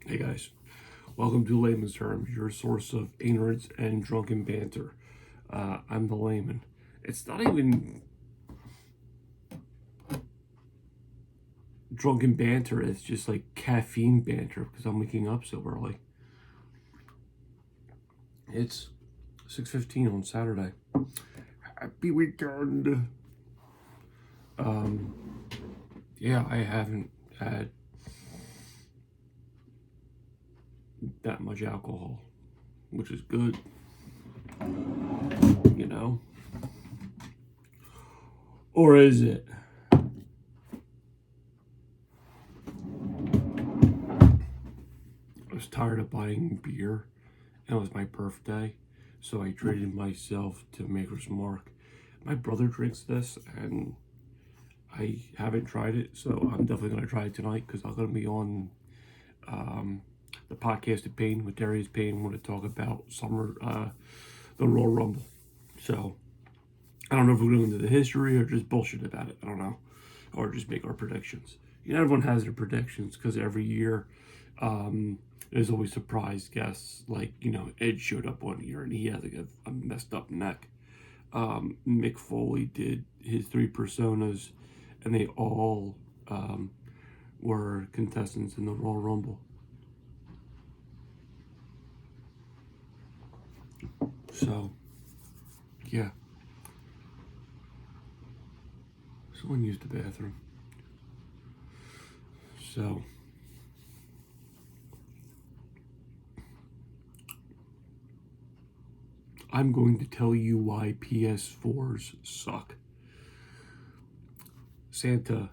Hey guys, welcome to Layman's Terms, your source of ignorance and drunken banter. I'm the layman. It's not even drunken banter, it's just like caffeine banter because I'm waking up so early. It's 6:15 on Saturday. Happy weekend. Um, yeah, I haven't had that much alcohol, which is good, you know? Or is it? I was tired of buying beer, and it was my birthday, so I treated myself to Maker's Mark. My brother drinks this, and I haven't tried it, so I'm definitely going to try it tonight because I'm going to be on the podcast of Pain with Darius Payne. We're going to talk about the Royal Rumble. So I don't know if we're going into the history or just bullshit about it. I don't know, or just make our predictions. You know, everyone has their predictions because every year there's always surprise guests. Like, Ed showed up one year and he had like a messed up neck. Mick Foley did his three personas, and they all were contestants in the Royal Rumble. So, yeah. Someone used the bathroom. So, I'm going to tell you why PS4's suck. Santa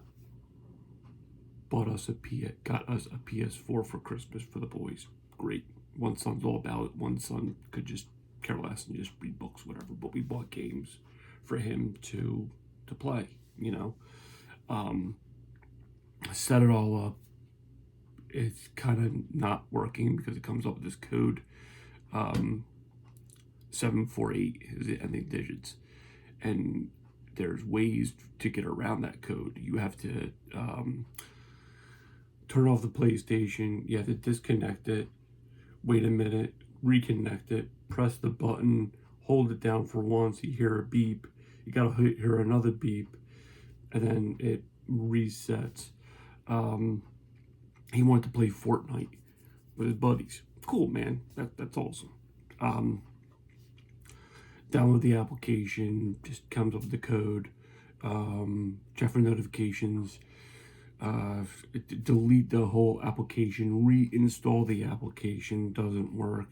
got us a PS4 for Christmas for the boys. Great. One son's all about it. One son could just care less and just read books, whatever. But we bought games for him to play. Set it all up. It's kind of not working because it comes up with this code. 748 is the ending digits, and there's ways to get around that code. You have to turn off the PlayStation. You have to disconnect it. Wait a minute. Reconnect it. Press the button. Hold it down for once. You hear a beep. You gotta hear another beep, and then it resets. He wanted to play Fortnite with his buddies. Cool, man. That's awesome. Download the application. Just comes up with the code. Check for notifications. Delete the whole application. Reinstall the application. Doesn't work.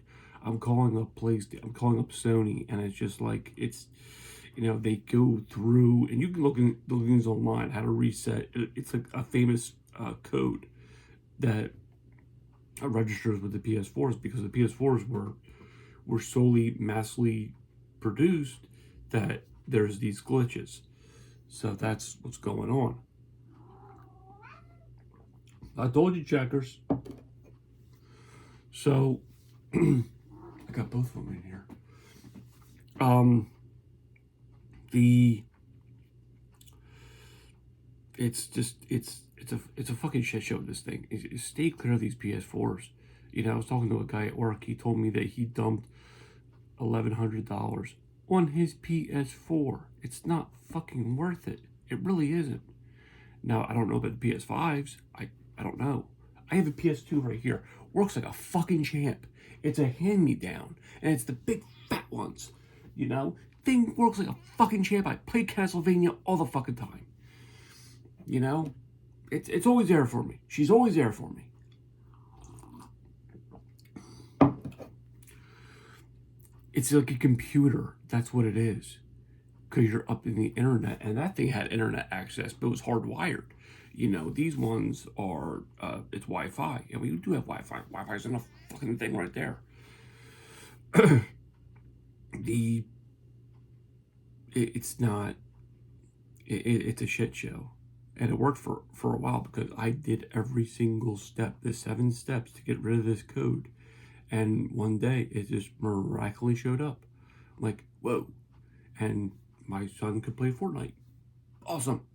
I'm calling up Sony, and it's just like they go through, and you can look in things online how to reset. It's like a famous code that registers with the PS4s because the PS4s were solely massively produced that there's these glitches. So that's what's going on. I told you, checkers. So I got both of them in here. It's a fucking shit show. This thing. Stay clear of these PS4s. I was talking to a guy at work. He told me that he dumped $1,100 on his PS4. It's not fucking worth it. It really isn't. Now, I don't know about the PS5s. I don't know. I have a PS2 right here. Works like a fucking champ. It's a hand-me-down. And it's the big fat ones. Thing works like a fucking champ. I play Castlevania all the fucking time. It's always there for me. She's always there for me. It's like a computer. That's what it is. Because you're up in the internet, and that thing had internet access, but it was hardwired. These ones are, it's Wi-Fi, and we do have Wi-Fi. Wi-Fi's enough fucking thing right there. It's not, it's a shit show. And it worked for a while because I did every single step, the 7 steps to get rid of this code. And one day it just miraculously showed up. I'm like, whoa. And my son could play Fortnite. Awesome.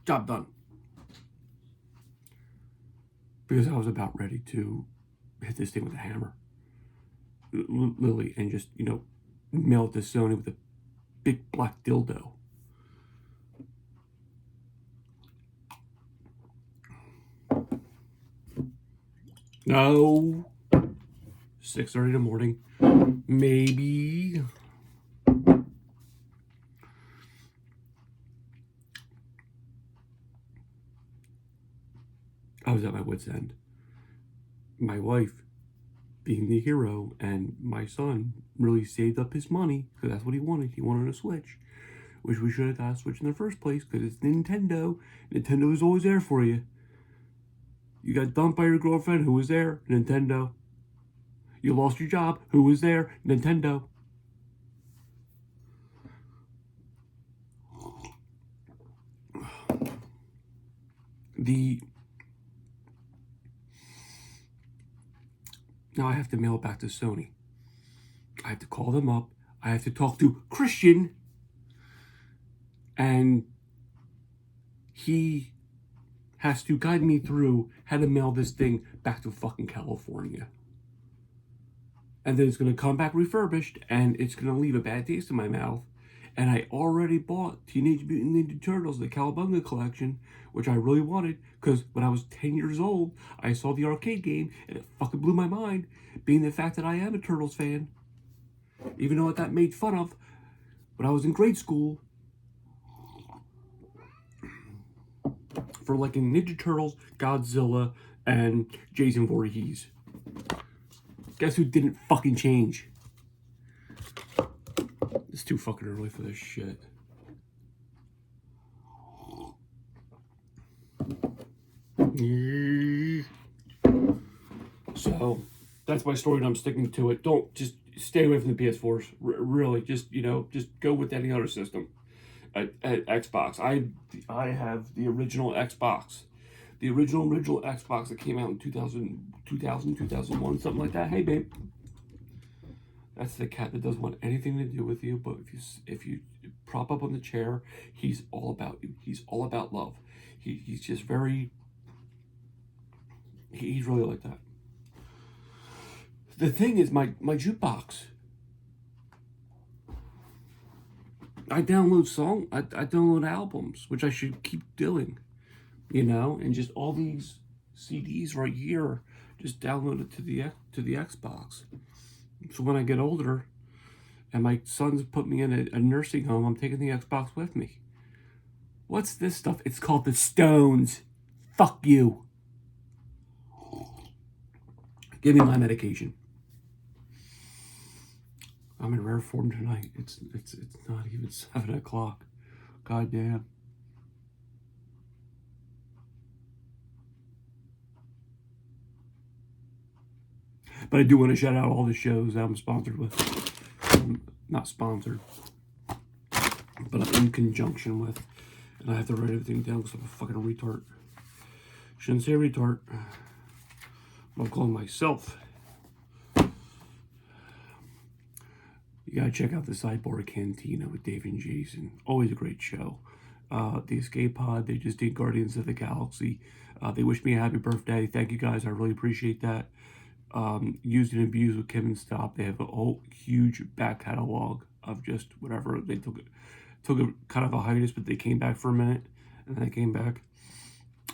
Job done. Because I was about ready to hit this thing with a hammer. Literally, and just, mail it to Sony with a big black dildo. No. 6:30 in the morning. Maybe. I was at my wit's end. My wife, being the hero, and my son really saved up his money because that's what he wanted. He wanted a Switch, which we should have got a Switch in the first place because it's Nintendo. Nintendo is always there for you. You got dumped by your girlfriend, who was there? Nintendo. You lost your job, who was there? Nintendo. Now I have to mail it back to Sony. I have to call them up. I have to talk to Christian. And he has to guide me through how to mail this thing back to fucking California. And then it's going to come back refurbished, and it's going to leave a bad taste in my mouth. And I already bought Teenage Mutant Ninja Turtles, the Cowabunga collection, which I really wanted, because when I was 10 years old, I saw the arcade game, and it fucking blew my mind, being the fact that I am a Turtles fan. Even though I got made fun of when I was in grade school for liking Ninja Turtles, Godzilla, and Jason Voorhees. Guess who didn't fucking change? It's too fucking early for this shit. So, that's my story and I'm sticking to it. Don't, just stay away from the PS4's. Really, just go with any other system. At Xbox. I have the original Xbox. The original Xbox that came out in 2001, something like that. Hey, babe. That's the cat that doesn't want anything to do with you, but if you prop up on the chair, he's all about you. He's all about love. He's just very... He's really like that. The thing is, my jukebox. I download I download albums, which I should keep doing, and just all these CDs right here, just download it to the Xbox. So when I get older, and my son's put me in a nursing home, I'm taking the Xbox with me. What's this stuff? It's called the Stones. Fuck you. Give me my medication. I'm in rare form tonight. It's not even 7 o'clock. God damn. But I do want to shout out all the shows that I'm sponsored with. Not sponsored, but I'm in conjunction with. And I have to write everything down because I'm a fucking retard. Shouldn't say retard. I'm calling myself. You gotta check out the Sideboard Cantina with Dave and Jason. Always a great show. The Escape Pod, they just did Guardians of the Galaxy. They wished me a happy birthday. Thank you guys, I really appreciate that. Used and Abused with Kim and Stop. They have a whole huge back catalog of just whatever. They took a kind of a hiatus, but they came back for a minute, and then they came back.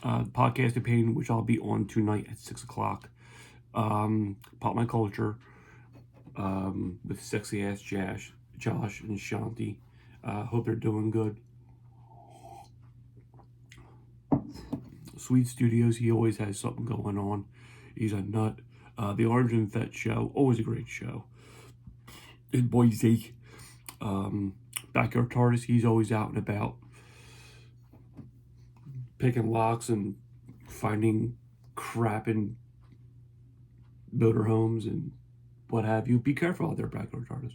The Podcast of Pain, which I'll be on tonight at 6 o'clock. Pop My Culture. With sexy ass Josh and Shanti. Hope they're doing good. Sweet Studios, he always has something going on. He's a nut. The Orange and Vet Show, always a great show. In Boise. Backyard TARDIS, he's always out and about. Picking locks and finding crap in motorhomes and what have you. Be careful out there, Backyard TARDIS.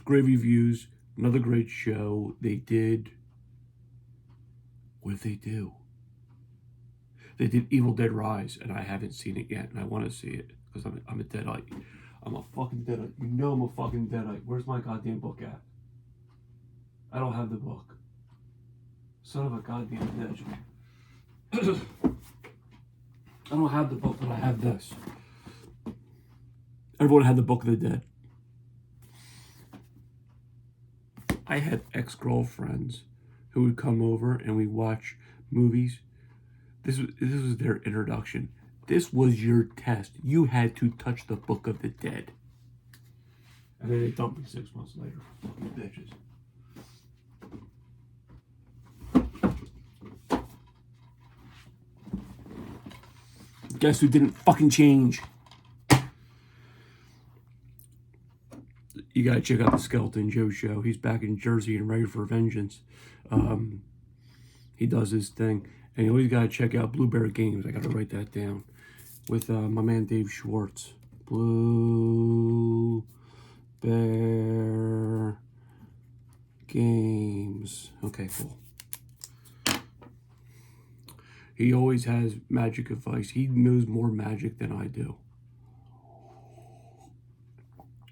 Great reviews. Another great show. They did... What did they do? They did Evil Dead Rise, and I haven't seen it yet, and I want to see it, because I'm a Deadite. I'm a fucking Deadite. You know I'm a fucking Deadite. Where's my goddamn book at? I don't have the book. Son of a goddamn bitch. I don't have the book, but I have this. Everyone had the Book of the Dead. I had ex-girlfriends who would come over and we'd watch movies. This was their introduction. This was your test. You had to touch the Book of the Dead. And then they dumped me 6 months later. Fucking bitches. Guess who didn't fucking change? You gotta check out the Skeleton Joe show. He's back in Jersey and ready for vengeance. He does his thing. And you always gotta check out Blueberry Games. I gotta write that down. With my man Dave Schwartz. Blue Bear Games. Okay, cool. He always has magic advice. He knows more magic than I do.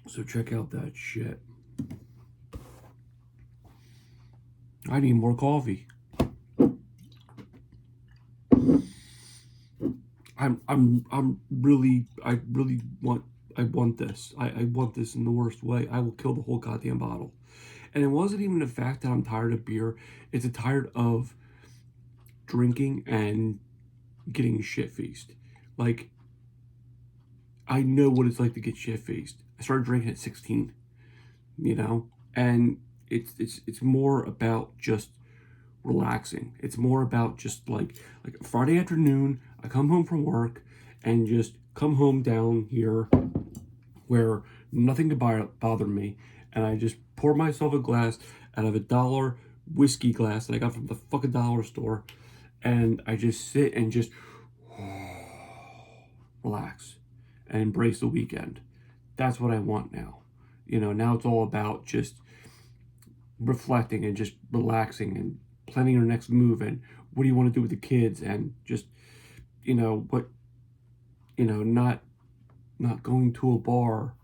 So check out that shit. I need more coffee. I want this. I want this in the worst way. I will kill the whole goddamn bottle. And it wasn't even the fact that I'm tired of beer. It's tired of drinking and getting shit-faced. Like, I know what it's like to get shit-faced. I started drinking at 16, you know? And it's more about just relaxing. It's more about just like Friday afternoon, I come home from work and just come home down here where nothing could bother me, and I just pour myself a glass out of $1 whiskey glass that I got from the fucking dollar store, and I just sit and just relax and embrace the weekend. That's what I want now. You know, now it's all about just reflecting and just relaxing and planning your next move and what do you want to do with the kids and just, you know, what, you know, not going to a bar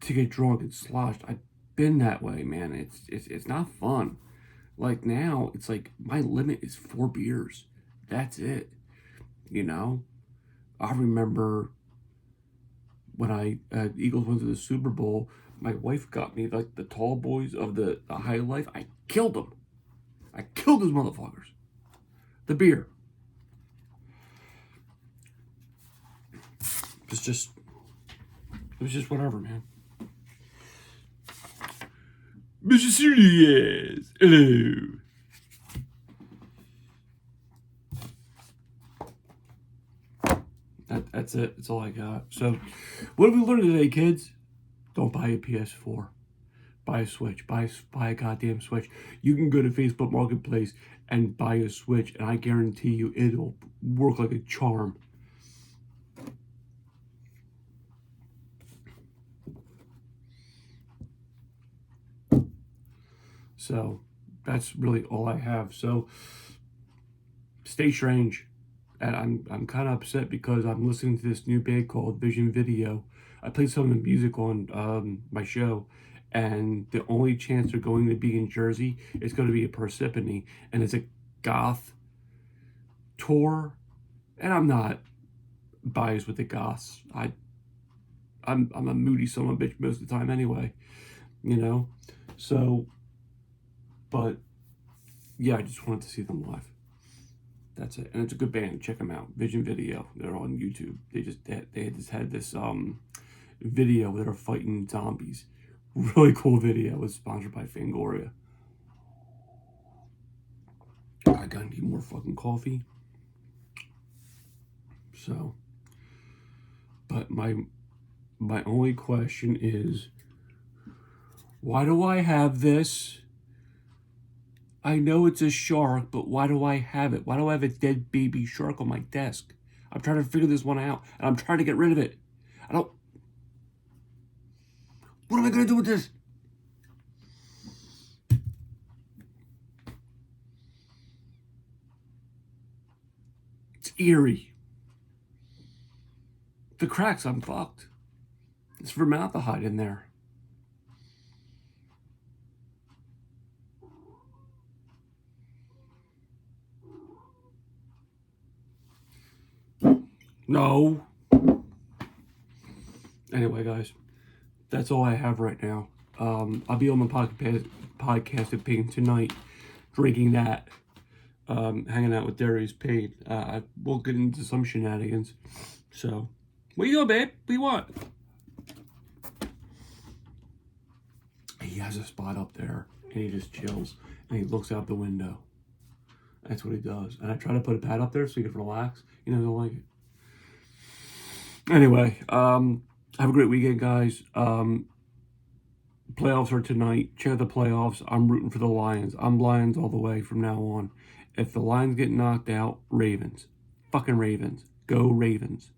to get drunk and sloshed. I've been that way, man. It's not fun. Like now, it's like my limit is 4 beers. That's it. You know, I remember when Eagles went to the Super Bowl, my wife got me like the tall boys of the High Life. I killed them. I killed those motherfuckers. The beer. It was just whatever, man. Mr. Serious, hello. That's it. That's all I got. So, what have we learned today, kids? Don't buy a PS4. Buy a Switch. Buy a goddamn Switch. You can go to Facebook Marketplace and buy a Switch, and I guarantee you it'll work like a charm. So, that's really all I have. So, stay strange. And I'm kind of upset because I'm listening to this new band called Vision Video. I played some of the music on my show, and the only chance they're going to be in Jersey is going to be a Persephone, and it's a goth tour. And I'm not biased with the goths. I'm a moody son of a bitch most of the time anyway, you know. So, but yeah, I just wanted to see them live. That's it. And it's a good band. Check them out. Vision Video. They're on YouTube. They just had this video where they're fighting zombies. Really cool video. It was sponsored by Fangoria. I gotta need more fucking coffee. So, but my only question is, why do I have this? I know it's a shark, but why do I have it? Why do I have a dead baby shark on my desk? I'm trying to figure this one out, and I'm trying to get rid of it. What am I going to do with this? It's eerie. The cracks, I'm fucked. There's formaldehyde in there. No. Anyway, guys, that's all I have right now. I'll be on my podcast opinion tonight, drinking that, hanging out with Darius Payne. We'll get into some shenanigans. So, where you go, babe? What you want? He has a spot up there, and he just chills, and he looks out the window. That's what he does. And I try to put a pad up there so he can relax. He doesn't like it. Anyway, have a great weekend, guys. Playoffs are tonight. Check out the playoffs. I'm rooting for the Lions. I'm Lions all the way from now on. If the Lions get knocked out, Ravens. Fucking Ravens. Go Ravens.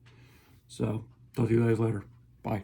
So, talk to you guys later. Bye.